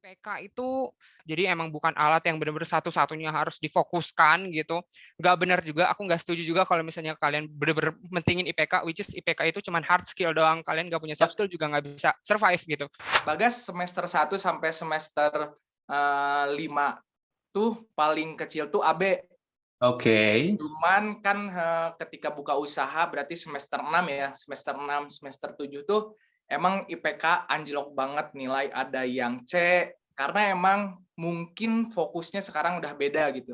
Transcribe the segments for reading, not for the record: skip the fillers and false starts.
IPK itu jadi emang bukan alat yang benar-benar satu-satunya harus difokuskan gitu. Nggak benar juga, aku nggak setuju juga kalau misalnya kalian benar-benar mentingin IPK, which is IPK itu cuma hard skill doang. Kalian nggak punya soft Yap. skill juga nggak bisa survive gitu. Bagas semester 1 sampai semester 5 tuh paling kecil tuh AB. Oke. Cuman kan ketika buka usaha berarti semester 6 ya, semester 6, semester 7 tuh emang IPK anjlok banget, nilai ada yang C, karena emang mungkin fokusnya sekarang udah beda gitu.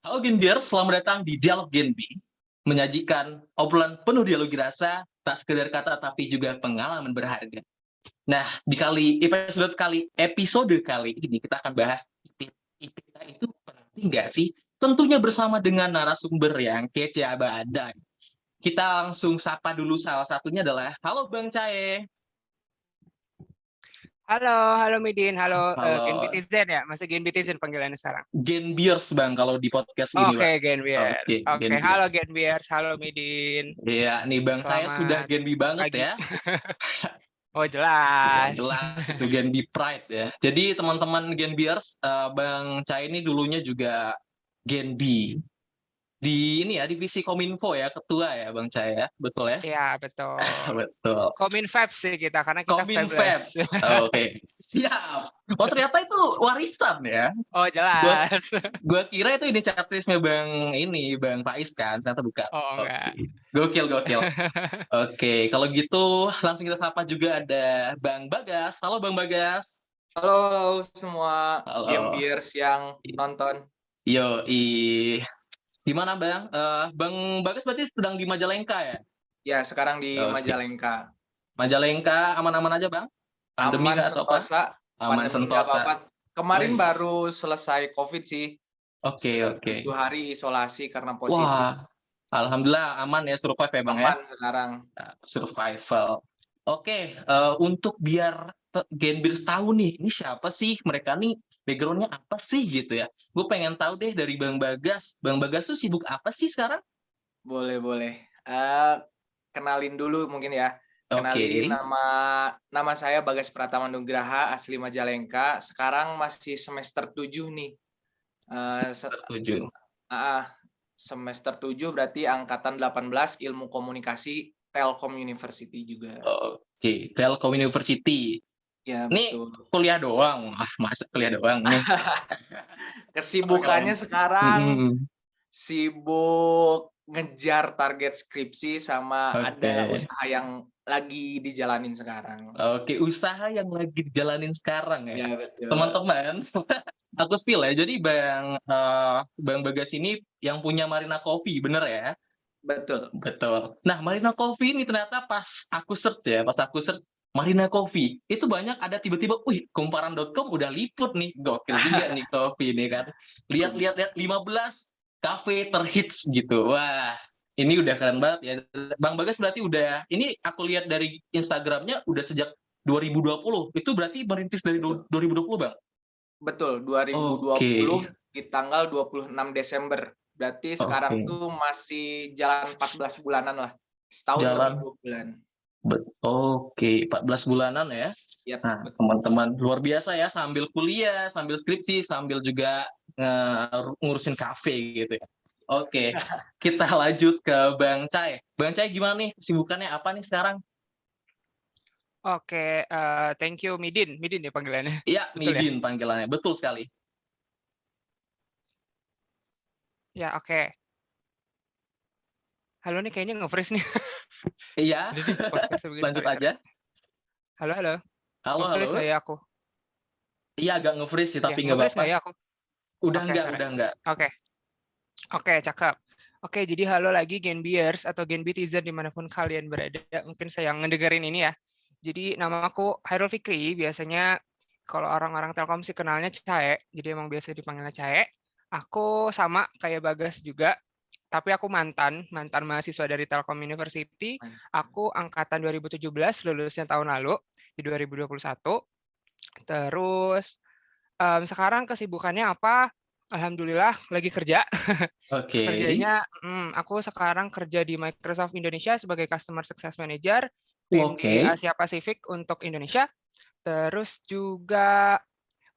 Halo Genbiers, selamat datang di Dialog Genbi, menyajikan obrolan penuh dialogi rasa, tak sekedar kata tapi juga pengalaman berharga. Nah, di episode kali ini kita akan bahas IPK itu penting nggak sih? Tentunya bersama dengan narasumber yang kece abadai. Kita langsung sapa dulu, salah satunya adalah halo Bang Cae. Halo Midin, halo Halo. Genbitizen ya, masih Genbitizen panggilannya sekarang. Genbiers Bang kalau di podcast ini, Bang. Oke, Genbiers. Oke, Genbiers. halo Genbiers, halo Midin. Iya, nih Bang Cae sudah Genbi banget pagi. ya. Oh jelas. Jelas itu Genbi Pride ya. Jadi teman-teman Genbiers, Bang Cae ini dulunya juga Genbi di ini ya, divisi Kominfo ya, ketua ya Bang Cae ya, betul ya? Iya betul. Betul. Kominfab sih kita karena kita Kominfab. fabless. Oke. Siap. Oh ternyata itu warisan ya. Oh jelas. Gua kira itu inisiatifnya Bang Faiz kan, ternyata bukan. Oh enggak. Gokil. Oke, kalau gitu langsung kita sapa juga ada Bang Bagas. Halo Bang Bagas. Halo semua Halo. Gambiers yang nonton. Gimana Bang? Bang Bagas berarti sedang di Majalengka ya? Ya, sekarang di Oke. Majalengka. Majalengka aman-aman aja Bang? Pandemi Aman atau apa? sentosa. Aman Pandemi nggak sentosa. apa-apa. Kemarin Wih. baru selesai COVID sih. Oke. 7 hari isolasi karena positif. Wah, alhamdulillah aman ya, survive ya Bang ya? Aman sekarang. Survival. Oke, untuk biar Genbiers tahu nih, ini siapa sih mereka nih, background-nya apa sih gitu ya. Gue pengen tahu deh dari Bang Bagas. Bang Bagas tuh sibuk apa sih sekarang? Boleh. Kenalin dulu mungkin ya. Kenalin Oke. nama saya Bagas Pratama Nugraha, asli Majalengka. Sekarang masih semester 7 nih. Setuju. Semester 7 berarti angkatan 18 Ilmu Komunikasi Telkom University juga. Oke, Telkom University. Ya, Nih betul. kuliah doang. Masa kuliah doang nih. Kesibukannya sekarang sibuk ngejar target skripsi sama ada usaha yang lagi dijalanin sekarang. Oke, usaha yang lagi dijalanin sekarang ya. Ya, betul. Teman-teman, aku spill ya. Jadi Bang Bagas ini yang punya Marina Coffee, bener ya? Betul. Nah, Marina Coffee ini ternyata pas aku search Marina Coffee, itu banyak ada tiba-tiba, kumparan.com udah liput nih, gokil juga nih kopi nih kan. Lihat 15 kafe terhits gitu. Wah, ini udah keren banget ya. Bang Bagas berarti udah, ini aku lihat dari Instagramnya udah sejak 2020. Itu berarti merintis dari 2020, Bang? Betul, 2020 di tanggal 26 Desember. Berarti sekarang tuh masih jalan 14 bulanan lah. Setahun lebih 2 bulan. Oke, 14 bulanan ya. Ya, nah, teman-teman luar biasa ya, sambil kuliah, sambil skripsi, sambil juga ngurusin kafe gitu ya. Oke, kita lanjut ke Bang Cae. Bang Cae gimana nih? Kesibukannya apa nih sekarang? Oke, thank you Midin ya panggilannya. Iya, Midin ya? panggilannya. Betul sekali. Ya, oke. Halo nih kayaknya nge-freeze nih. Iya. Lanjut aja. Halo. Halo. Nge-freeze nggak ya aku? Iya, agak nge-freeze sih, tapi nggak apa-apa. Nggak ya aku? Udah enggak. Oke, cakep. Oke, jadi halo lagi Genbiers atau Genbitizen dimanapun kalian berada. Mungkin saya yang ngedengerin ini ya. Jadi nama aku Hairul Fikri. Biasanya kalau orang-orang Telkom sih kenalnya Cae. Jadi emang biasa dipanggilnya Cae. Aku sama kayak Bagas juga. Tapi aku mantan mahasiswa dari Telkom University. Aku angkatan 2017, lulusnya tahun lalu di 2021. Terus sekarang kesibukannya apa? Alhamdulillah lagi kerja. Oke. Kerjanya aku sekarang kerja di Microsoft Indonesia sebagai Customer Success Manager. tim di Oke. Asia Pasifik untuk Indonesia. Terus juga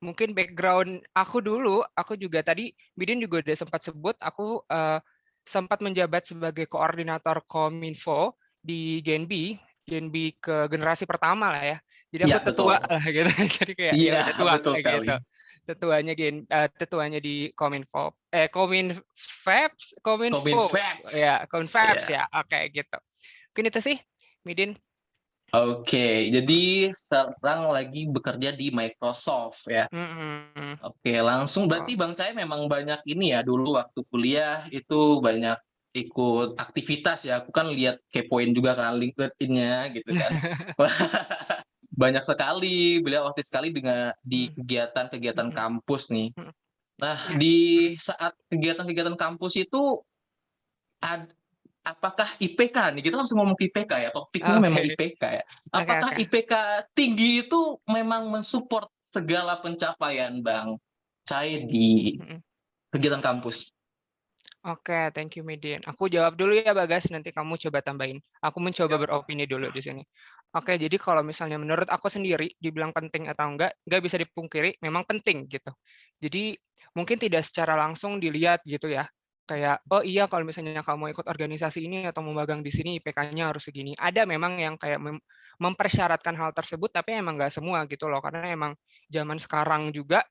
mungkin background aku dulu, aku juga tadi Midin juga udah sempat sebut, aku sempat menjabat sebagai koordinator Kominfo di Genbi ke generasi pertama lah ya. Jadi Iya, aku tetua betul. lah gitu. Jadi kayak ya Iya, udah tua betul kayak sekali. gitu. Tetuanya di Kominfo ya, Kominfabs Iya. ya. Oke gitu. Mungkin itu sih Midin. Oke, jadi sekarang lagi bekerja di Microsoft ya. Mm-mm. Oke, langsung Oh. berarti Bang Cai memang banyak ini ya, dulu waktu kuliah itu banyak ikut aktivitas ya. Aku kan lihat kepoin juga kan LinkedIn-nya gitu kan. Wah, banyak sekali beliau aktif sekali dengan di Mm, kegiatan-kegiatan mm, kampus nih. mm. Nah, Ya. di Mm. saat kegiatan-kegiatan kampus itu apakah IPK nih, kita langsung ngomong ke IPK ya, topiknya memang Oke, IPK ya. oke, Apakah oke. IPK tinggi itu memang mensupport segala pencapaian Bang Cai di Mm-mm. kegiatan kampus? Oke, thank you Midin. Aku jawab dulu ya Bagas, nanti kamu coba tambahin. Aku mencoba Yap. beropini dulu di sini. Oke, jadi kalau misalnya menurut aku sendiri, dibilang penting atau enggak bisa dipungkiri, memang penting gitu. Jadi mungkin tidak secara langsung dilihat gitu ya. Kayak, oh iya kalau misalnya kamu ikut organisasi ini atau mau magang di sini, IPK-nya harus segini. Ada memang yang kayak mempersyaratkan hal tersebut, tapi emang nggak semua gitu loh. Karena emang zaman sekarang juga,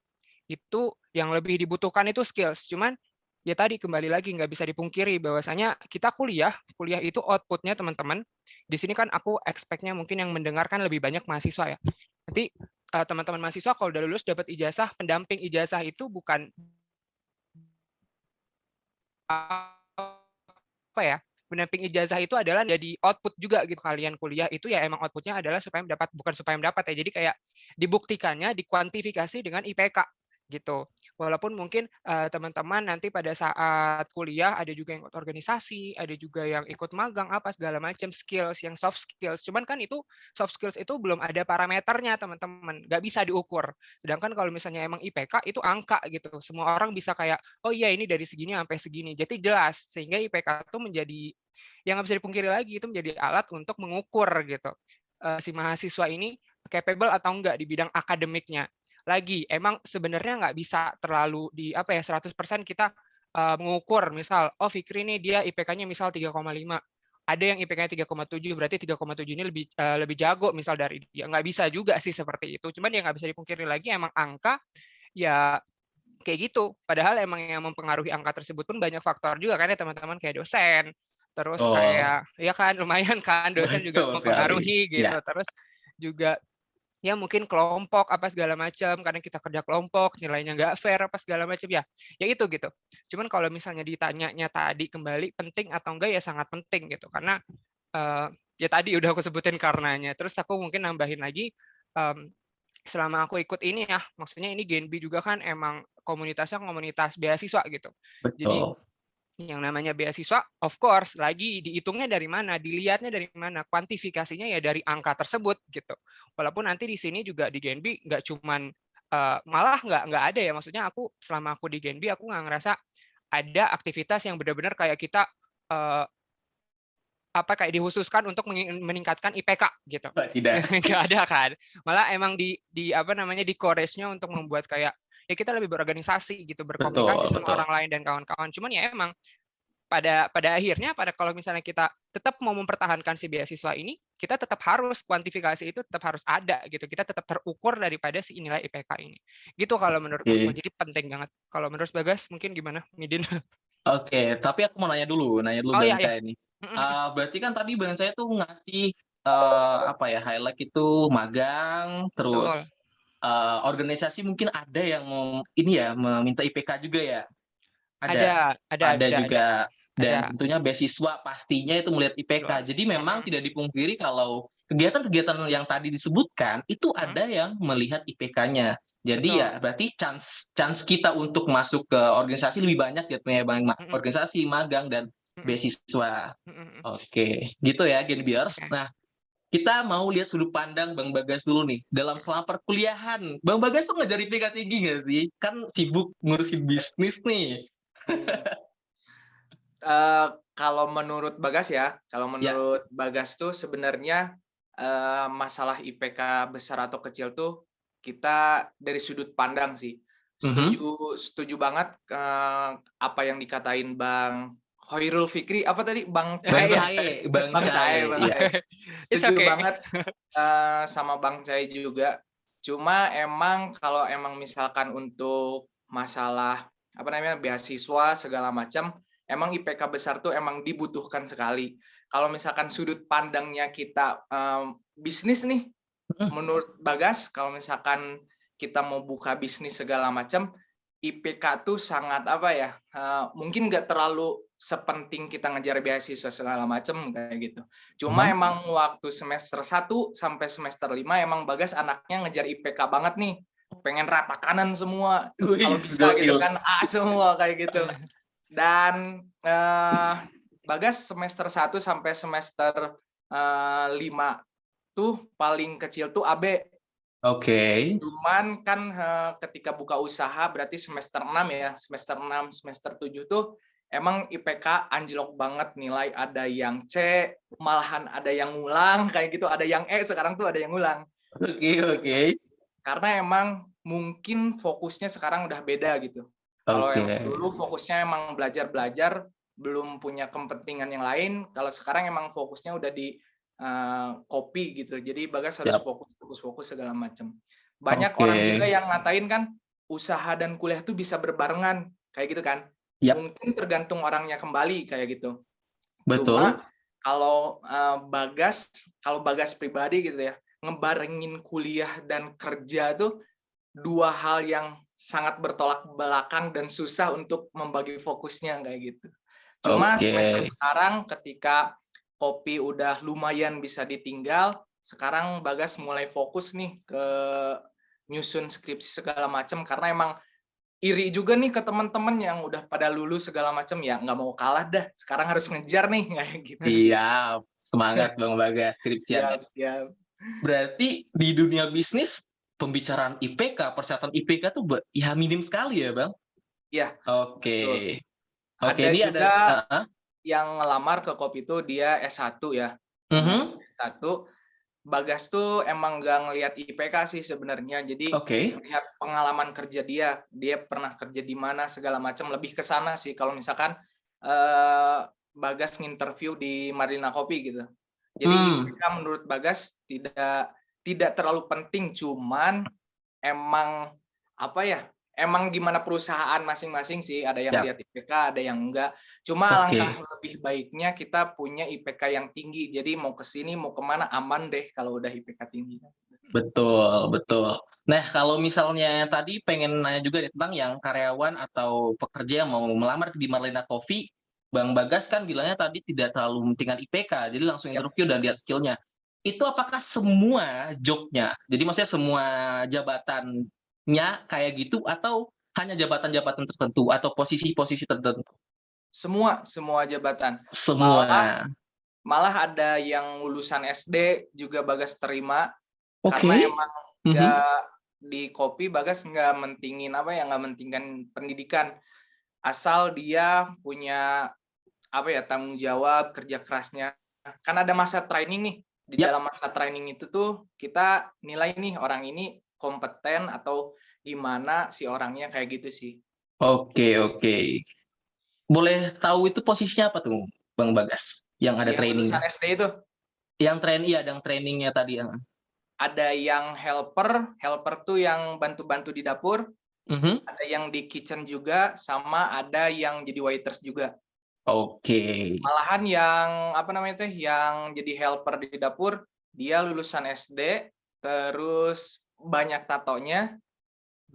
itu yang lebih dibutuhkan itu skills. Cuman ya tadi kembali lagi nggak bisa dipungkiri bahwasanya kita kuliah itu outputnya teman-teman. Di sini kan aku expect-nya mungkin yang mendengarkan lebih banyak mahasiswa ya. Nanti teman-teman mahasiswa kalau udah lulus dapat ijazah, pendamping ijazah itu bukan apa ya? Pendamping ijazah itu adalah jadi output juga gitu. Kalian kuliah itu ya emang outputnya adalah supaya mendapat, bukan supaya mendapat ya. Jadi kayak dibuktikannya, dikuantifikasi dengan IPK gitu. Walaupun mungkin teman-teman nanti pada saat kuliah ada juga yang ikut organisasi, ada juga yang ikut magang apa segala macam skills yang soft skills. Cuman kan itu soft skills itu belum ada parameternya teman-teman, nggak bisa diukur. Sedangkan kalau misalnya emang IPK itu angka gitu. Semua orang bisa kayak oh iya ini dari segini sampai segini. Jadi jelas sehingga IPK itu menjadi yang nggak bisa dipungkiri lagi itu menjadi alat untuk mengukur gitu si mahasiswa ini capable atau enggak di bidang akademiknya. Lagi, emang sebenarnya nggak bisa terlalu di apa ya 100% kita mengukur misal, oh Fikri ini dia IPK-nya misal 3,5. Ada yang IPK-nya 3,7, berarti 3,7 ini lebih jago misal dari dia. Nggak bisa juga sih seperti itu. Cuman ya nggak bisa dipungkiri lagi emang angka ya kayak gitu. Padahal emang yang mempengaruhi angka tersebut pun banyak faktor juga kan ya teman-teman kayak dosen. Terus Oh, kayak ya kan lumayan kan dosen juga betul sekali. mempengaruhi gitu. Ya, Terus juga ya mungkin kelompok apa segala macam, kadang kita kerja kelompok nilainya nggak fair apa segala macam ya itu gitu. Cuman kalau misalnya ditanyanya tadi kembali penting atau enggak ya sangat penting gitu karena ya tadi udah aku sebutin karenanya. Terus aku mungkin nambahin lagi selama aku ikut ini ya maksudnya ini Genbi juga kan emang komunitasnya komunitas beasiswa gitu. Jadi betul. yang namanya beasiswa, of course, lagi dihitungnya dari mana, dilihatnya dari mana, kuantifikasinya ya dari angka tersebut gitu. Walaupun nanti di sini juga di Genbi nggak cuman malah nggak ada ya, maksudnya aku selama aku di Genbi aku nggak ngerasa ada aktivitas yang benar-benar kayak kita apa kayak dihususkan untuk meningkatkan IPK gitu. Tidak. Nggak ada kan. Malah emang di apa namanya di courage-nya untuk membuat kayak ya kita lebih berorganisasi gitu, berkomunikasi Betul, sama betul. orang lain dan kawan-kawan. Cuman ya emang pada akhirnya kalau misalnya kita tetap mau mempertahankan si beasiswa ini, kita tetap harus kuantifikasi itu tetap harus ada gitu. Kita tetap terukur daripada si nilai IPK ini. Gitu kalau menurut aku. Oke. Jadi penting banget. Kalau menurut Bagas mungkin gimana, Midin? Oke, tapi aku mau nanya dulu Oh Bang iya ya. Cai nih. Berarti kan tadi Bang Cai tuh ngasih apa ya, highlight itu magang, Betul. terus organisasi mungkin ada yang mau ini ya, meminta IPK juga ya? Ada? Ada Ada. juga, Ada. dan tentunya beasiswa pastinya itu melihat IPK. Betul. Jadi memang tidak dipungkiri kalau kegiatan-kegiatan yang tadi disebutkan, itu ada yang melihat IPK-nya. Jadi Betul. ya berarti chance chance kita untuk masuk ke organisasi lebih banyak jatuhnya Bang, organisasi, magang, dan beasiswa. Oke, gitu ya Genbiers. Oke. Nah, kita mau lihat sudut pandang Bang Bagas dulu nih. Dalam selama perkuliahan, Bang Bagas tuh ngejar IPK tinggi nggak sih? Kan sibuk ngurusin bisnis nih. Kalau menurut Bagas ya, kalau Ya, menurut Bagas tuh sebenarnya masalah IPK besar atau kecil tuh kita dari sudut pandang sih. Mhm. Setuju banget, apa yang dikatain Bang Hoirul Fikri, apa tadi? Bang Bang Cae ya? Cae, Bang Bang Cae, Cae, Bang iya. Cae. It's Setuju okay. banget, sama Bang Cae juga. Cuma emang kalau emang misalkan untuk masalah, apa namanya, beasiswa segala macam, emang IPK besar tuh emang dibutuhkan sekali. Kalau misalkan sudut pandangnya kita, bisnis nih, Mhm. menurut Bagas, kalau misalkan kita mau buka bisnis segala macam, IPK tuh sangat apa ya, mungkin nggak terlalu sepenting kita ngejar beasiswa segala macam kayak gitu. Cuma Mhm. emang waktu semester 1 sampai semester 5 emang Bagas anaknya ngejar IPK banget nih. Pengen rata kanan semua, kalau Wih, bisa gitu gokil. kan, A semua kayak gitu. Dan Bagas semester 1 sampai semester 5 tuh paling kecil tuh AB. Oke. Cuman kan ketika buka usaha berarti semester 6 ya, semester 6, semester 7 tuh emang IPK anjlok banget, nilai ada yang C, malahan ada yang ngulang kayak gitu, ada yang E, sekarang tuh ada yang ngulang. Oke, oke. Karena emang mungkin fokusnya sekarang udah beda gitu. Kalau Oke. emang dulu fokusnya emang belajar-belajar, belum punya kepentingan yang lain, kalau sekarang emang fokusnya udah di kopi gitu. Jadi Bagas harus Siap. fokus segala macam. Banyak Oke. orang juga yang ngatain kan usaha dan kuliah tuh bisa berbarengan kayak gitu kan. Yap, Mungkin tergantung orangnya kembali kayak gitu. betul. Cuma kalau kalau Bagas pribadi gitu ya, ngebarengin kuliah dan kerja tuh dua hal yang sangat bertolak belakang dan susah untuk membagi fokusnya kayak gitu. Cuma Oke. semester sekarang ketika kopi udah lumayan bisa ditinggal, sekarang Bagas mulai fokus nih ke nyusun skripsi segala macam karena emang iri juga nih ke teman-teman yang udah pada lulus segala macam, ya nggak mau kalah dah. Sekarang harus ngejar nih kayak gitu sih. Siap. Semangat Bang Bagas skripsiannya. Siap, siap. Berarti di dunia bisnis pembicaraan IPK, persyaratan IPK tuh ya minim sekali ya, Bang? Iya, Oke. betul. Oke, Ada ini ada juga heeh. yang ngelamar ke kopi itu dia S1 ya. Mhm. S1 Bagas tuh emang nggak ngelihat IPK sih sebenarnya. Jadi Oke. lihat pengalaman kerja dia pernah kerja di mana segala macam, lebih ke sana sih kalau misalkan eh, Bagas nginterview di Marlina Kopi gitu. Jadi Hmm. IPK menurut Bagas tidak terlalu penting, cuman emang apa ya? Emang gimana perusahaan masing-masing sih, ada yang Siap. lihat IPK, ada yang enggak. Cuma alangkah Oke. lebih baiknya kita punya IPK yang tinggi. Jadi mau ke sini mau kemana aman deh kalau udah IPK tinggi. Betul, betul. Nah, kalau misalnya tadi pengen nanya juga nih tentang yang karyawan atau pekerja yang mau melamar di Marlina Coffee, Bang Bagas kan bilangnya tadi tidak terlalu mementingkan IPK, jadi langsung Ya. interview dan lihat skill-nya. Itu apakah semua job-nya? Jadi maksudnya semua jabatannya kayak gitu atau hanya jabatan-jabatan tertentu atau posisi-posisi tertentu? Semua jabatan. Semua. Malah malah ada yang lulusan SD juga Bagas terima karena Oke. emang Mhm. nggak di kopi Bagas nggak mentingin apa ya, nggak mentingin pendidikan, asal dia punya apa ya, tanggung jawab kerja kerasnya. Kan ada masa training nih, di Yap. dalam masa training itu tuh kita nilai nih orang ini kompeten atau gimana si orangnya kayak gitu sih. Oke, oke. Boleh tahu itu posisinya apa tuh, Bang Bagas, yang ada Yang lulusan training-nya? SD itu Iya, yang training-nya tadi, heeh. ada yang helper tuh yang bantu-bantu di dapur, Mhm. ada yang di kitchen juga, sama ada yang jadi waiters juga. Oke. Malahan yang apa namanya teh, yang jadi helper di dapur, dia lulusan SD, terus banyak tatonya,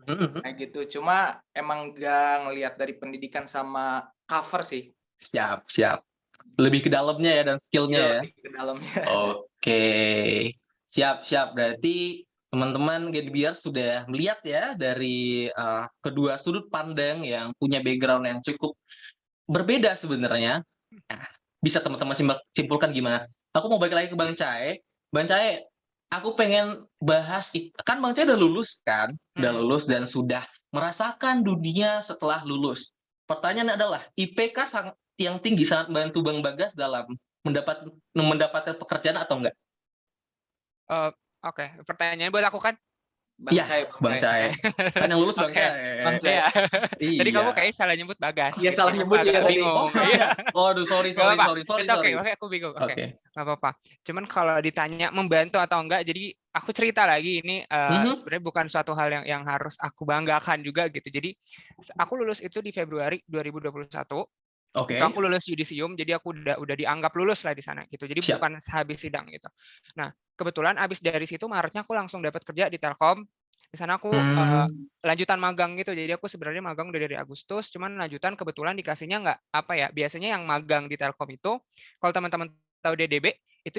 Mhm, mhm. kayak gitu. Cuma emang nggak ngelihat dari pendidikan sama cover sih. Siap, siap. Lebih ke dalamnya ya dan skill-nya Iya, ya? lebih ke dalamnya. Oke. Siap, siap. Berarti teman-teman Genbiars sudah melihat ya dari, kedua sudut pandang yang punya background yang cukup berbeda sebenarnya. Nah, bisa teman-teman simpulkan gimana? Aku mau balik lagi ke Bang Cae. Bang Cae, aku pengen bahas kan Bang Cae udah lulus kan? Udah Mhm. lulus dan sudah merasakan dunia setelah lulus. Pertanyaannya adalah, IPK yang tinggi sangat membantu Bang Bagas dalam mendapatkan pekerjaan atau enggak? Oke, pertanyaannya buat aku kan? Bang Iya, Cai, Bang Cai. Kan yang lulus Bang Oke, Cai. Bang Cai. iya. Tadi kamu Iya. kayaknya salah nyebut Bagas. Iya, gitu. salah Aku nyebut agak ya tadi. bingung. Oh, salah Iya. ya? Waduh, sorry. Gak apa-apa. It's okay, Sorry. makanya aku bingung. Oke, Oke. nggak apa-apa. Cuman kalau ditanya membantu atau enggak, jadi aku cerita lagi ini Mhm. sebenarnya bukan suatu hal yang harus aku banggakan juga gitu. Jadi aku lulus itu di Februari 2021. Oke. Itu aku lulus yudisium, jadi aku udah dianggap lulus lah di sana gitu. Jadi Siap. bukan sehabis sidang gitu. Nah, kebetulan abis dari situ Maretnya aku langsung dapat kerja di Telkom. Di sana aku lanjutan magang gitu. Jadi aku sebenarnya magang udah dari Agustus, cuman lanjutan kebetulan dikasihnya nggak apa ya. Biasanya yang magang di Telkom itu, kalau teman-teman tahu DDB itu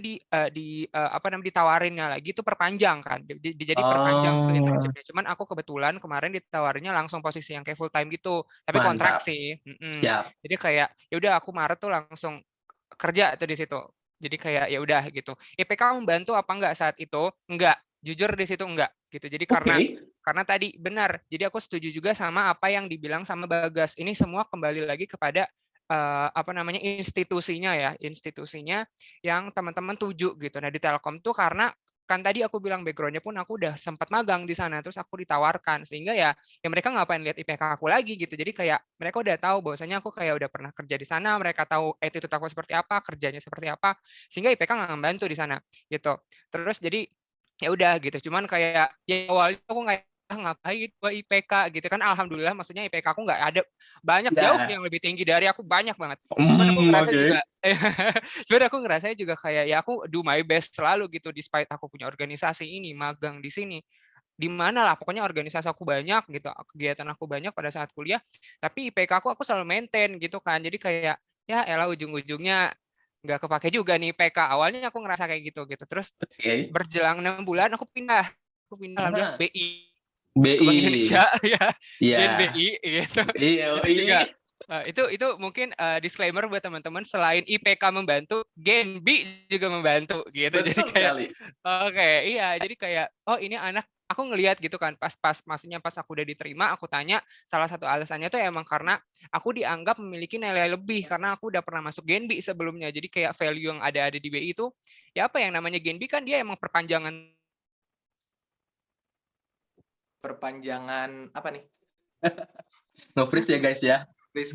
apa namanya ditawarinnya lagi itu perpanjang kan. Jadi perpanjang tuh Oh, internship-nya. Cuman aku kebetulan kemarin ditawarinnya langsung posisi yang kayak full time gitu, tapi kontrak mantap. sih. Siap. Jadi kayak ya udah aku Maret tuh langsung kerja tuh di situ. Jadi kayak ya udah gitu. IPK membantu apa enggak saat itu? Enggak. Jujur di situ enggak gitu. Jadi Oke. karena tadi benar. Jadi aku setuju juga sama apa yang dibilang sama Bagas. Ini semua kembali lagi kepada apa namanya institusinya ya, institusinya yang teman-teman tuju gitu. Nah, di Telkom tuh karena kan tadi aku bilang background-nya pun aku udah sempat magang di sana, terus aku ditawarkan sehingga ya mereka ngapain lihat IPK aku lagi gitu. Jadi kayak mereka udah tahu bahwasanya aku kayak udah pernah kerja di sana, mereka tahu attitude aku seperti apa, kerjanya seperti apa, sehingga IPK nggak membantu di sana gitu. Terus jadi ya udah gitu. Cuman kayak ya awalnya aku nggak ngapain gua IPK gitu kan, alhamdulillah maksudnya IPK aku nggak ada banyak jauh Ya. yang lebih tinggi dari aku, banyak banget. Cuman aku ngerasa Oke. juga cuman aku ngerasa juga kayak ya aku do my best selalu gitu, despite aku punya organisasi ini, magang di sini, di mana lah pokoknya organisasi aku banyak gitu, kegiatan aku banyak pada saat kuliah, tapi IPK aku selalu maintain gitu kan. Jadi kayak ya elah ujung-ujungnya nggak kepake juga nih IPK. Awalnya aku ngerasa kayak gitu. Terus Oke. berjelang 6 bulan aku pindah alhamdulillah Aha. BI ke Bank BI. Indonesia ya, Iya. Gen BI gitu. Itu juga itu mungkin disclaimer buat teman-teman, selain IPK membantu, Gen B juga membantu gitu. Jadi Betul kayak sekali. oke, iya, jadi kayak oh ini anak, aku ngelihat gitu kan pas maksudnya pas aku udah diterima, aku tanya salah satu alasannya tuh emang karena aku dianggap memiliki nilai lebih karena aku udah pernah masuk Gen B sebelumnya. Jadi kayak value yang ada di BI itu ya apa yang namanya Gen B kan dia emang Perpanjangan apa nih? Nge-freeze ya guys ya. Please.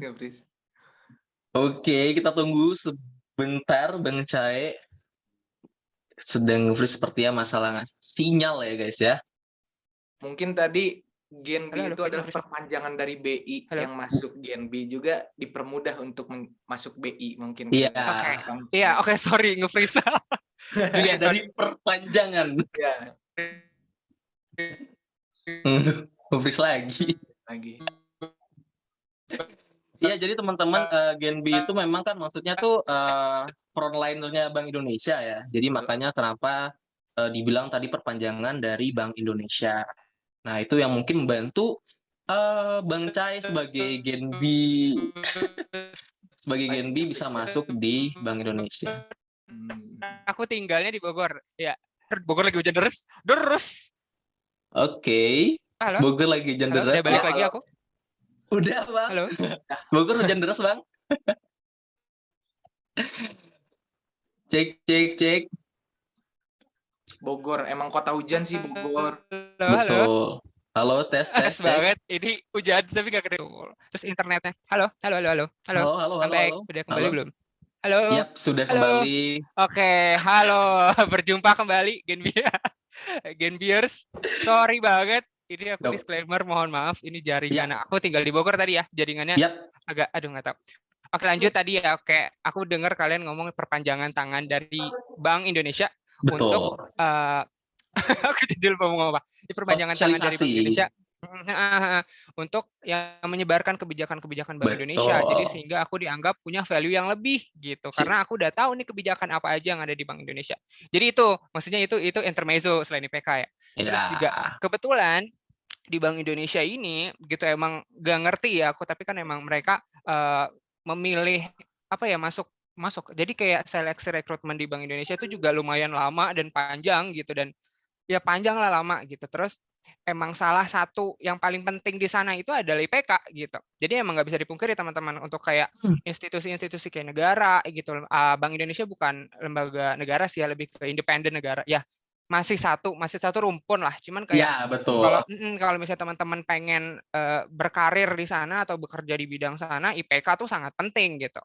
Oke, kita tunggu sebentar Bang Cai. Sedang nge-freeze sepertinya masalah sinyal ya guys ya. Mungkin tadi Gen B Halo, itu adalah perpanjangan dari BI Halo. yang masuk Gen B juga dipermudah untuk masuk BI mungkin. Iya. Oke, sorry nge-freeze. Dilihat dari perpanjangan. Iya. Nge-freeze lagi. Iya, jadi teman-teman Gen B itu memang kan maksudnya tuh frontlinernya Bank Indonesia ya. Jadi makanya kenapa dibilang tadi perpanjangan dari Bank Indonesia. Nah, itu yang mungkin membantu Bang Cai sebagai Gen B bisa masuk di Bank Indonesia. Aku tinggalnya di Bogor. Ya. Bogor lagi hujan deras. Oke. Halo? Bogor lagi hujan deras. Udah balik lagi aku. Udah, Bang. Halo. Bogor hujan deras, Bang. Cek. Bogor, emang kota hujan sih Bogor. Betul. Halo, tes. Banget. Ini hujan tapi gak kedengeran. Terus internetnya. Halo. Halo. Udah kembali belum? Halo. Yap, sudah kembali. Oke, halo. Berjumpa kembali Gen Beers. Sorry banget. Ini aku disclaimer, mohon maaf. Ini jaringan. Aku tinggal di Bogor tadi ya. Jaringannya agak nggak tahu. Oke, lanjut tadi ya. Oke, aku dengar kalian ngomong perpanjangan tangan dari Bank Indonesia. Betul. Untuk aku jadi lupa mau ngomong apa. Di perpanjangan tangan dari Bank Indonesia untuk yang menyebarkan kebijakan-kebijakan Bank Indonesia. Jadi sehingga aku dianggap punya value yang lebih gitu. Karena aku udah tahu nih kebijakan apa aja yang ada di Bank Indonesia. Jadi itu maksudnya itu intermezzo selain IPK ya. Terus juga kebetulan di Bank Indonesia ini gitu emang gak ngerti ya aku, tapi kan emang mereka memilih apa ya masuk. Jadi kayak seleksi rekrutmen di Bank Indonesia itu juga lumayan lama dan panjang gitu, dan ya panjang lah lama gitu. Terus emang salah satu yang paling penting di sana itu adalah IPK gitu. Jadi emang nggak bisa dipungkiri teman-teman, untuk kayak institusi-institusi kayak negara gitu. Bank Indonesia bukan lembaga negara sih ya, lebih ke independen negara ya. masih satu rumpun lah. Cuman kayak Ya, betul. kalau misalnya teman-teman pengen berkarir di sana atau bekerja di bidang sana, IPK tuh sangat penting gitu.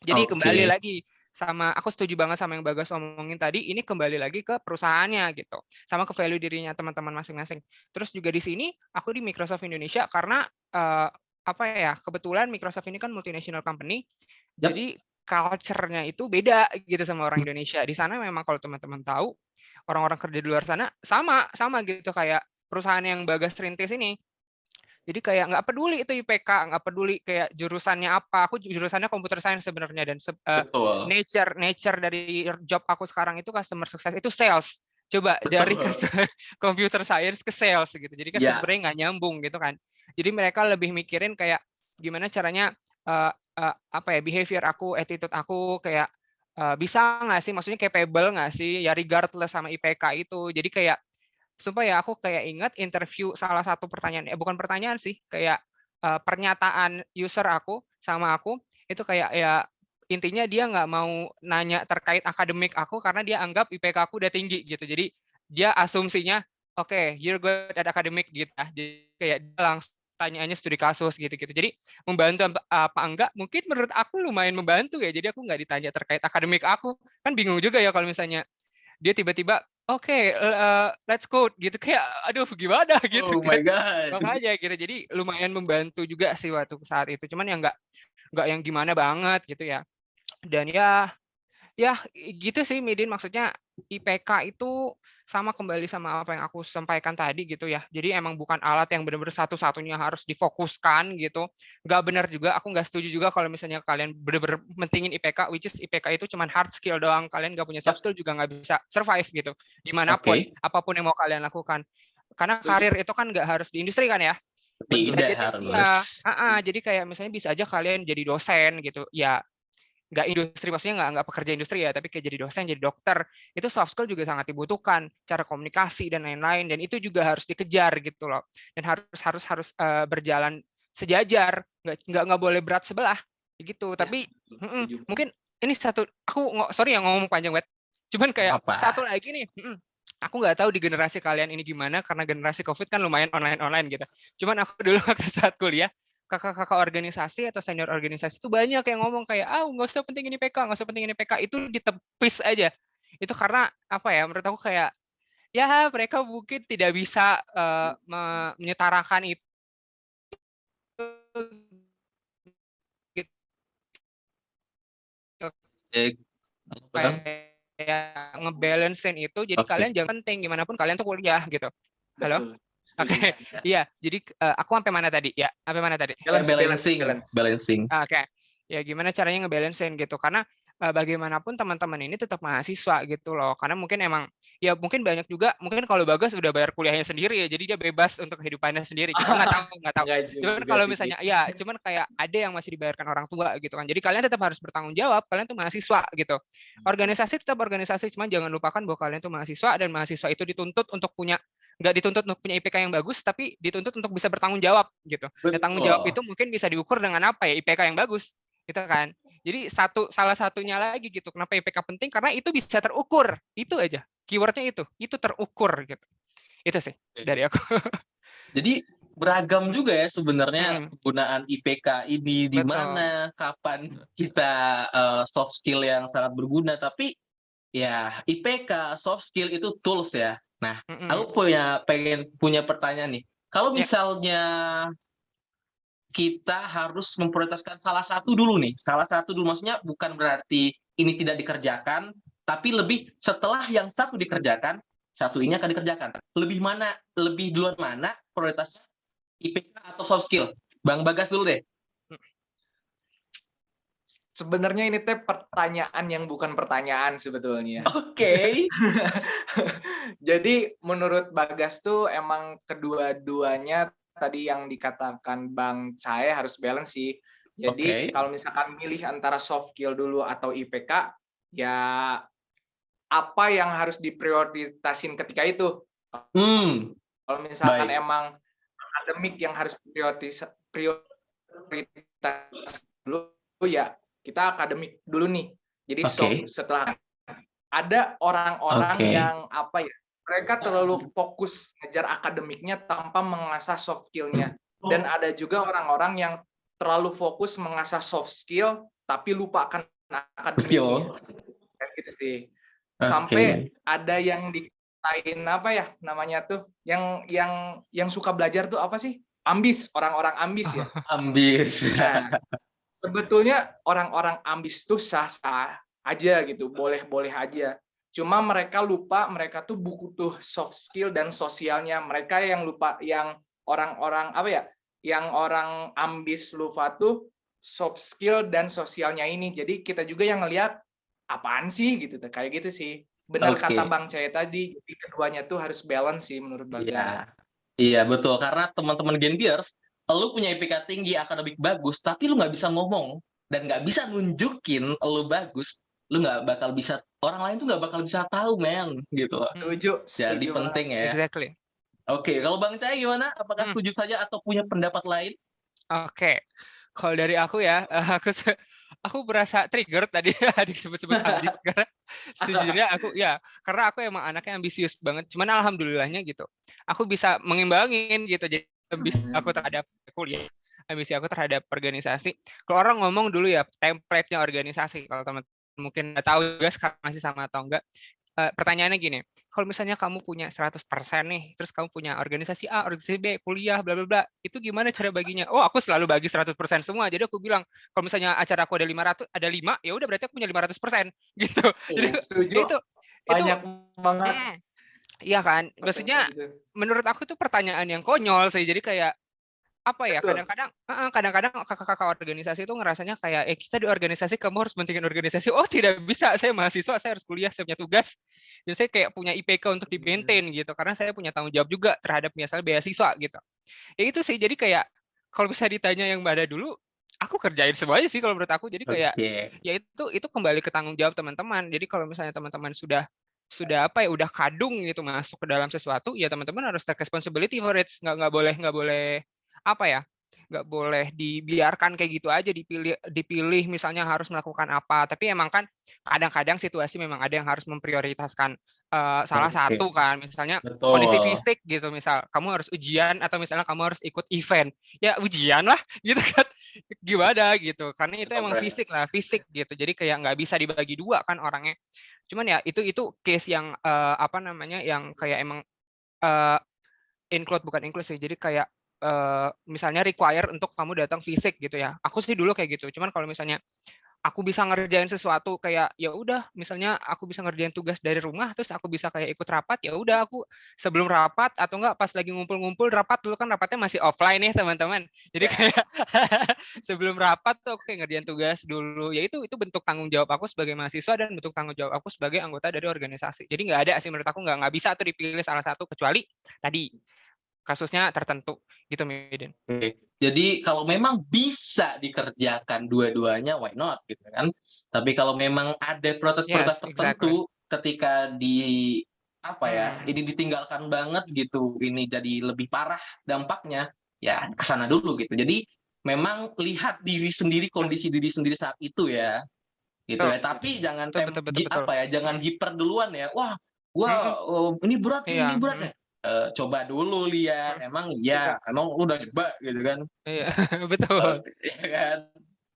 Jadi kembali lagi sama aku setuju banget sama yang Bagas omongin tadi, ini kembali lagi ke perusahaannya gitu. Sama ke value dirinya teman-teman masing-masing. Terus juga di sini aku di Microsoft Indonesia karena apa ya, kebetulan Microsoft ini kan multinational company. Yap. Jadi culture-nya itu beda gitu sama orang Indonesia. Di sana memang kalau teman-teman tahu, orang-orang kerja di luar sana sama gitu kayak perusahaan yang Bagas rintis ini. Jadi kayak nggak peduli itu IPK, nggak peduli kayak jurusannya apa. Aku jurusannya computer science sebenarnya dan Betul. nature dari job aku sekarang itu customer success, itu sales. Coba dari computer science ke sales gitu. Jadi kan sebenarnya nggak nyambung gitu kan. Jadi mereka lebih mikirin kayak gimana caranya apa ya, behavior aku, attitude aku kayak bisa nggak sih, maksudnya capable nggak sih ya regardless sama IPK itu. Jadi kayak sumpah ya, aku kayak ingat interview salah satu pertanyaan, bukan pertanyaan sih, kayak pernyataan user aku sama aku, itu kayak ya intinya dia nggak mau nanya terkait akademik aku karena dia anggap IPK aku udah tinggi gitu. Jadi dia asumsinya, oke, you're good at academic gitu. Jadi kayak dia langsung tanyaannya studi kasus gitu-gitu. Jadi membantu apa enggak, mungkin menurut aku lumayan membantu ya. Jadi aku nggak ditanya terkait akademik aku. Kan bingung juga ya kalau misalnya dia tiba-tiba oke, let's code gitu, kayak aduh gimana gitu Oh my kan. God. Makanya gitu. Jadi lumayan membantu juga sih waktu saat itu. Cuman ya nggak yang gimana banget gitu ya. Dan ya gitu sih Midin, maksudnya IPK itu sama kembali sama apa yang aku sampaikan tadi gitu ya. Jadi emang bukan alat yang benar-benar satu-satunya harus difokuskan gitu. Nggak benar juga, aku nggak setuju juga kalau misalnya kalian benar-benar mentingin IPK, which is IPK itu cuma hard skill doang. Kalian nggak punya soft skill juga nggak bisa survive gitu. Dimanapun, apapun yang mau kalian lakukan. Karena karir itu kan nggak harus di industri kan ya. Tidak harus. Jadi kayak misalnya bisa aja kalian jadi dosen gitu. Ya nggak industri, maksudnya nggak pekerja industri ya, tapi kayak jadi dosen, jadi dokter, itu soft skill juga sangat dibutuhkan, cara komunikasi dan lain-lain, dan itu juga harus dikejar gitu loh, dan harus berjalan sejajar, nggak boleh berat sebelah gitu. Tapi mungkin ini satu, aku sorry ya ngomong panjang banget, cuman kayak satu lagi nih, aku nggak tahu di generasi kalian ini gimana, karena generasi COVID kan lumayan online gitu. Cuman aku dulu waktu saat kuliah, kakak-kakak organisasi atau senior organisasi itu banyak yang ngomong kayak, nggak usah pentingin IPK, nggak usah pentingin IPK, itu ditepis aja. Itu karena apa ya, menurut aku kayak, ya mereka mungkin tidak bisa menyetarakan itu gitu. Kayak ngebalancein itu, jadi kalian jangan penting, gimana pun kalian tuh kuliah gitu. Halo? Oke, iya. Jadi aku sampai mana tadi? Ya, sampai mana tadi? Balancing. Oke. Ya gimana caranya ngebalancein gitu. Karena bagaimanapun teman-teman ini tetap mahasiswa gitu loh. Karena mungkin emang ya mungkin banyak juga, mungkin kalau Bagas udah bayar kuliahnya sendiri ya, jadi dia bebas untuk kehidupannya sendiri gitu. Nggak tahu. Cuman kalau misalnya cuman kayak ada yang masih dibayarkan orang tua gitu kan. Jadi kalian tetap harus bertanggung jawab, kalian tuh mahasiswa gitu. Organisasi tetap organisasi, cuman jangan lupakan bahwa kalian tuh mahasiswa, dan mahasiswa itu dituntut untuk nggak dituntut untuk punya IPK yang bagus, tapi dituntut untuk bisa bertanggung jawab gitu. Dan tanggung jawab itu mungkin bisa diukur dengan apa ya, IPK yang bagus gitu kan. Jadi salah satunya lagi gitu, kenapa IPK penting, karena itu bisa terukur. Itu aja keywordnya, itu terukur gitu. Itu sih dari aku. Jadi beragam juga ya sebenarnya penggunaan IPK ini, di mana kapan kita soft skill yang sangat berguna, tapi ya IPK soft skill itu tools ya. Nah, aku pengen punya pertanyaan nih. Kalau misalnya kita harus memprioritaskan salah satu dulu, maksudnya bukan berarti ini tidak dikerjakan, tapi lebih setelah yang satu dikerjakan, satu ini akan dikerjakan. Lebih duluan mana prioritasnya, IPK atau soft skill? Bang Bagas dulu deh. Sebenarnya ini pertanyaan yang bukan pertanyaan sebetulnya. Oke. Jadi menurut Bagas tuh emang kedua-duanya tadi yang dikatakan Bang Cae harus balance sih. Jadi kalau misalkan milih antara soft skill dulu atau IPK, ya apa yang harus diprioritasin ketika itu. Kalau misalkan emang akademik yang harus prioritas dulu, ya kita akademik dulu nih. Jadi setelah ada orang-orang yang apa ya, mereka terlalu fokus ngejar akademiknya tanpa mengasah soft skill-nya. Dan ada juga orang-orang yang terlalu fokus mengasah soft skill tapi lupakan akademiknya. Kayak gitu sih. Sampai ada yang dikatain apa ya namanya tuh, yang suka belajar tuh apa sih? Ambis, orang-orang ambis ya. Ambis. Nah, sebetulnya orang-orang ambis tuh sah-sah aja gitu, boleh-boleh aja. Cuma mereka lupa mereka tuh butuh soft skill dan sosialnya. Mereka yang lupa, yang orang-orang apa ya, yang orang ambis lupa tuh soft skill dan sosialnya ini. Jadi kita juga yang ngelihat apaan sih gitu, kayak gitu sih. Benar kata Bang Cahaya tadi, jadi keduanya tuh harus balance sih menurut Bagas. Iya betul, karena teman-teman Genbiers, lu punya IPK tinggi, akademik bagus, tapi lu nggak bisa ngomong dan nggak bisa nunjukin lu bagus, lu nggak bakal bisa, orang lain tuh nggak bakal bisa tahu, men, gitu. Jadi Setuju penting ya. Exactly. Oke, kalau Bang Cahaya gimana? Apakah setuju saja atau punya pendapat lain? Oke, kalau dari aku ya, aku berasa trigger tadi adik sebut-sebut ambis karena sejujurnya karena aku emang anaknya ambisius banget. Cuman alhamdulillahnya gitu, aku bisa mengimbangin gitu. Jadi ambisi aku terhadap kuliah, ambisi aku terhadap organisasi. Kalau orang ngomong dulu ya template-nya organisasi, kalau teman-teman mungkin nggak tahu juga sekarang masih sama atau enggak. Pertanyaannya gini, kalau misalnya kamu punya 100% nih, terus kamu punya organisasi A, organisasi B, kuliah, bla bla bla, itu gimana cara baginya? Oh, aku selalu bagi 100% semua. Jadi aku bilang, kalau misalnya acara aku ada 500, ada 5, ya udah berarti aku punya 500% gitu. Jadi Setuju. itu Banyak banget. Iya kan? Maksudnya menurut aku itu pertanyaan yang konyol sih. Jadi kayak apa ya, kadang-kadang kakak-kakak organisasi itu ngerasanya kayak kita di organisasi, kamu harus pentingin organisasi. Oh tidak bisa, saya mahasiswa, saya harus kuliah, saya punya tugas, dan saya kayak punya IPK untuk di-maintain gitu, karena saya punya tanggung jawab juga terhadap misalnya beasiswa gitu. Ya itu sih, jadi kayak kalau bisa ditanya yang Mbak Ada dulu, aku kerjain semuanya sih kalau menurut aku. Jadi kayak ya itu kembali ke tanggung jawab teman-teman. Jadi kalau misalnya teman-teman sudah apa ya, udah kadung gitu masuk ke dalam sesuatu, ya teman-teman harus take responsibility for it. Nggak boleh apa ya, nggak boleh dibiarkan kayak gitu aja, dipilih misalnya harus melakukan apa. Tapi emang kan kadang-kadang situasi memang ada yang harus memprioritaskan salah satu kan, misalnya kondisi fisik gitu, misal kamu harus ujian atau misalnya kamu harus ikut event, ya ujian lah gitu kan, gimana gitu, karena itu emang fisik gitu. Jadi kayak nggak bisa dibagi dua kan orangnya. Cuman ya itu case yang apa namanya, yang kayak emang bukan include sih, jadi kayak misalnya require untuk kamu datang fisik gitu ya. Aku sih dulu kayak gitu. Cuman kalau misalnya aku bisa ngerjain sesuatu kayak ya udah, misalnya aku bisa ngerjain tugas dari rumah, terus aku bisa kayak ikut rapat, ya udah aku sebelum rapat atau enggak pas lagi ngumpul-ngumpul rapat, dulu kan rapatnya masih offline nih teman-teman. Jadi kayak sebelum rapat tuh aku kayak ngerjain tugas dulu. Ya itu bentuk tanggung jawab aku sebagai mahasiswa dan bentuk tanggung jawab aku sebagai anggota dari organisasi. Jadi nggak ada sih menurut aku, nggak bisa tuh dipilih salah satu, kecuali tadi kasusnya tertentu gitu, Midin. Jadi kalau memang bisa dikerjakan dua-duanya, why not gitu kan? Tapi kalau memang ada protes-protes tertentu ketika ini ditinggalkan banget gitu, ini jadi lebih parah dampaknya, ya kesana dulu gitu. Jadi memang lihat diri sendiri, kondisi diri sendiri saat itu ya, gitu ya. Tapi jangan jangan jiper duluan ya. Wah, ini berat ya. Coba dulu lihat, emang udah nyoba gitu kan. Iya, betul. Iya kan.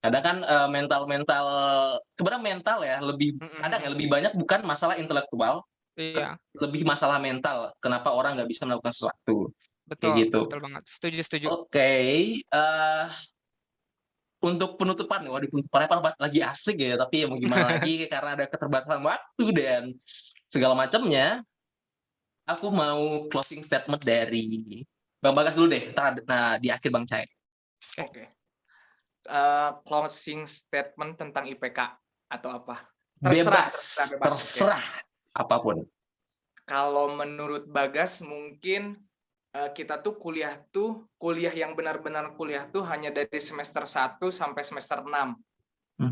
Kadang kan mental sebenarnya mental ya kadang lebih banyak bukan masalah intelektual, lebih masalah mental. Kenapa orang nggak bisa melakukan sesuatu? Betul, gitu. betul banget. Setuju. Oke, untuk penutupan, penutupannya lagi asik ya, tapi ya mau gimana lagi karena ada keterbatasan waktu dan segala macamnya. Aku mau closing statement dari Bang Bagas dulu deh, di akhir Bang Cahaya. Oke. Closing statement tentang IPK atau apa? Terserah apapun. Kalau menurut Bagas mungkin kita tuh kuliah yang benar-benar kuliah tuh hanya dari semester 1 sampai semester 6.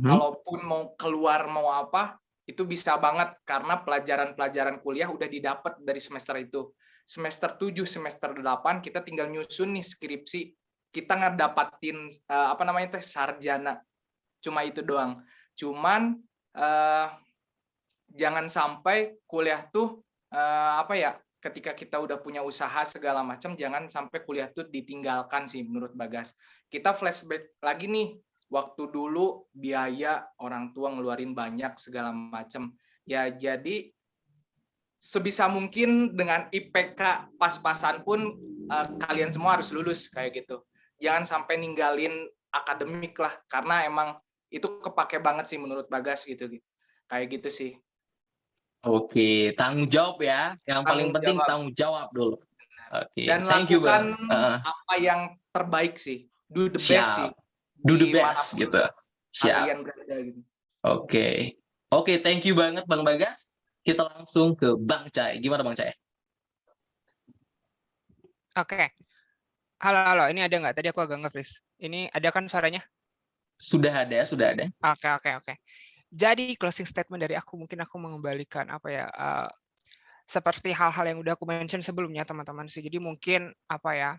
Kalaupun mau keluar mau apa, itu bisa banget karena pelajaran-pelajaran kuliah udah didapat dari semester itu. Semester 7, semester 8 kita tinggal nyusun nih skripsi. Kita ngedapatin sarjana. Cuma itu doang. Cuman jangan sampai kuliah tuh ketika kita udah punya usaha segala macam, jangan sampai kuliah tuh ditinggalkan sih menurut Bagas. Kita flashback lagi nih, waktu dulu biaya orang tua ngeluarin banyak segala macam. Ya jadi sebisa mungkin dengan IPK pas-pasan pun kalian semua harus lulus kayak gitu. Jangan sampai ninggalin akademik lah, karena emang itu kepake banget sih menurut Bagas gitu. Kayak gitu sih. Oke, tanggung jawab ya. Yang paling Tanggung penting jawab. tanggung jawab dulu. Oke, Dan thank you lakukan Bang. apa yang terbaik sih. Do the Siap. best sih. Do the best Dimanapun gitu. Siap. kalian berada gitu. Oke. Oke, thank you banget Bang Bagas. Kita langsung ke Bang Cai. Gimana Bang Cai? Oke. Halo, ini ada nggak? Tadi aku agak nge-freeze. Ini ada kan suaranya? Sudah ada, sudah ada. Oke. Jadi closing statement dari aku, mungkin aku mengembalikan apa ya, seperti hal-hal yang udah aku mention sebelumnya teman-teman sih. Jadi mungkin apa ya,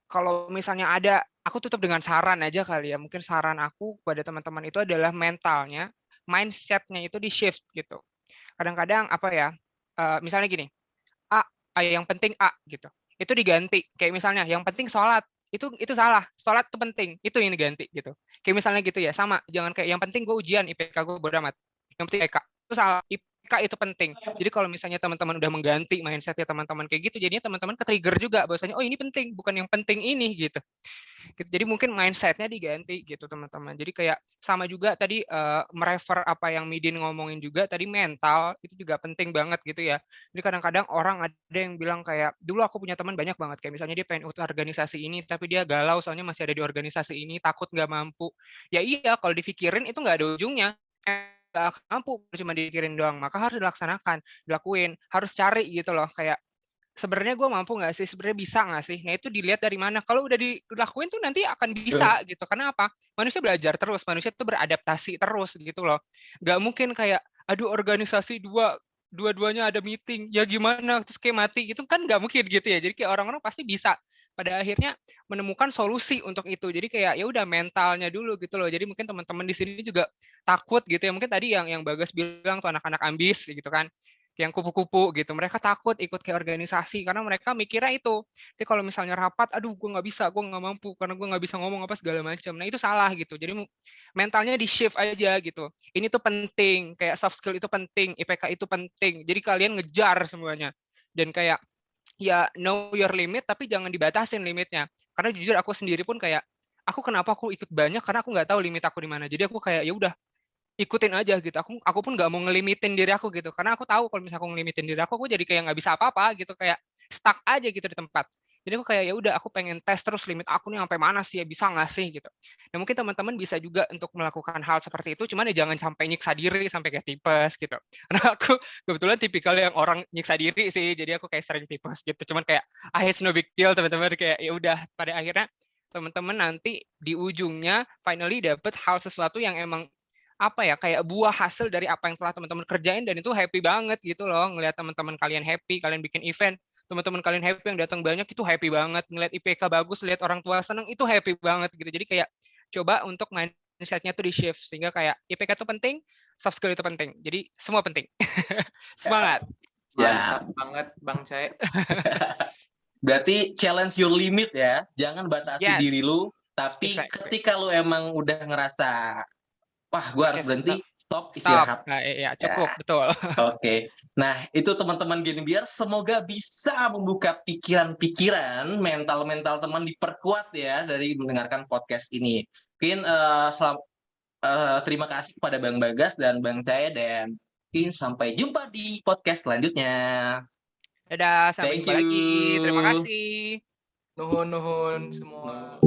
kalau misalnya ada, aku tutup dengan saran aja kali ya. Mungkin saran aku kepada teman-teman itu adalah mentalnya, mindset-nya itu di-shift gitu. Kadang-kadang apa ya, misalnya gini, yang penting A gitu. Itu diganti. Kayak misalnya yang penting sholat. Itu salah. Sholat itu penting. Itu yang diganti gitu. Kayak misalnya gitu ya, sama. Jangan kayak yang penting gue ujian, IPK gue bodo amat. Yang penting IPK. Itu salah. IPK itu penting. Jadi kalau misalnya teman-teman udah mengganti mindset-nya teman-teman kayak gitu, jadinya teman-teman ke-trigger juga bahwasanya oh ini penting, bukan yang penting ini gitu. Jadi mungkin mindset-nya diganti gitu teman-teman. Jadi kayak sama juga tadi merefer apa yang Midin ngomongin juga tadi, mental itu juga penting banget gitu ya. Jadi kadang-kadang orang ada yang bilang kayak, dulu aku punya teman banyak banget kayak misalnya dia pengen ikut organisasi ini tapi dia galau soalnya masih ada di organisasi ini, takut nggak mampu. Ya iya, kalau dipikirin itu nggak ada ujungnya. Nggak akan mampu cuma dipikirin doang, maka harus dilaksanakan, dilakuin, harus cari gitu loh, kayak sebenarnya gue mampu nggak sih, sebenarnya bisa nggak sih. Nah itu dilihat dari mana. Kalau udah dilakuin tuh nanti akan bisa gitu. Karena apa? Manusia belajar terus, manusia tuh beradaptasi terus gitu loh. Nggak mungkin kayak, aduh organisasi dua-duanya ada meeting, ya gimana terus kayak mati, itu kan nggak mungkin gitu ya. Jadi kayak orang-orang pasti bisa pada akhirnya menemukan solusi untuk itu. Jadi kayak ya udah mentalnya dulu gitu loh. Jadi mungkin teman-teman di sini juga takut gitu ya. Mungkin tadi yang Bagas bilang tuh anak-anak ambis gitu kan, yang kupu-kupu gitu, mereka takut ikut kayak organisasi karena mereka mikirnya itu. Jadi kalau misalnya rapat, aduh gue nggak bisa, gue nggak mampu karena gue nggak bisa ngomong apa segala macam. Nah itu salah gitu. Jadi mentalnya di shift aja gitu. Ini tuh penting, kayak soft skill itu penting, IPK itu penting. Jadi kalian ngejar semuanya dan kayak ya know your limit tapi jangan dibatasin limitnya. Karena jujur aku sendiri pun kayak kenapa aku ikut banyak karena aku nggak tahu limit aku di mana. Jadi aku kayak ya udah ikutin aja gitu. Aku pun nggak mau ngelimitin diri aku gitu. Karena aku tahu kalau misalnya aku ngelimitin diri aku jadi kayak nggak bisa apa-apa gitu, kayak stuck aja gitu di tempat. Jadi aku kayak ya udah aku pengen tes terus limit aku nih sampai mana sih ya, bisa nggak sih gitu. Nah mungkin teman-teman bisa juga untuk melakukan hal seperti itu, cuman ya jangan sampai nyiksa diri sampai kayak tipes gitu. Karena aku kebetulan tipikal yang orang nyiksa diri sih, jadi aku kayak sering tipes gitu. Cuman kayak it's no big deal teman-teman, kayak ya udah pada akhirnya teman-teman nanti di ujungnya finally dapet hal sesuatu yang emang apa ya, kayak buah hasil dari apa yang telah teman-teman kerjain, dan itu happy banget gitu loh ngelihat teman-teman kalian happy, kalian bikin event, teman-teman kalian happy yang datang banyak, itu happy banget. Ngelihat IPK bagus, lihat orang tua seneng, itu happy banget gitu. Jadi kayak coba untuk mindset-nya tuh di shift sehingga kayak IPK itu penting, soft skill itu penting. Jadi semua penting. Semangat. Mantap banget Bang Cai. Berarti challenge your limit ya. Jangan batasi Yes. diri lu, tapi Exactly. ketika lu emang udah ngerasa wah, gue harus berhenti, stop, Stop. istirahat. Nah, iya, cukup, betul. Oke. Nah, itu teman-teman Genbiar, semoga bisa membuka pikiran-pikiran, mental-mental teman diperkuat ya dari mendengarkan podcast ini. Mungkin terima kasih kepada Bang Bagas dan Bang Cai, dan mungkin sampai jumpa di podcast selanjutnya. Dadah, sampai Thank jumpa lagi. Terima you. kasih. Nuhun semua.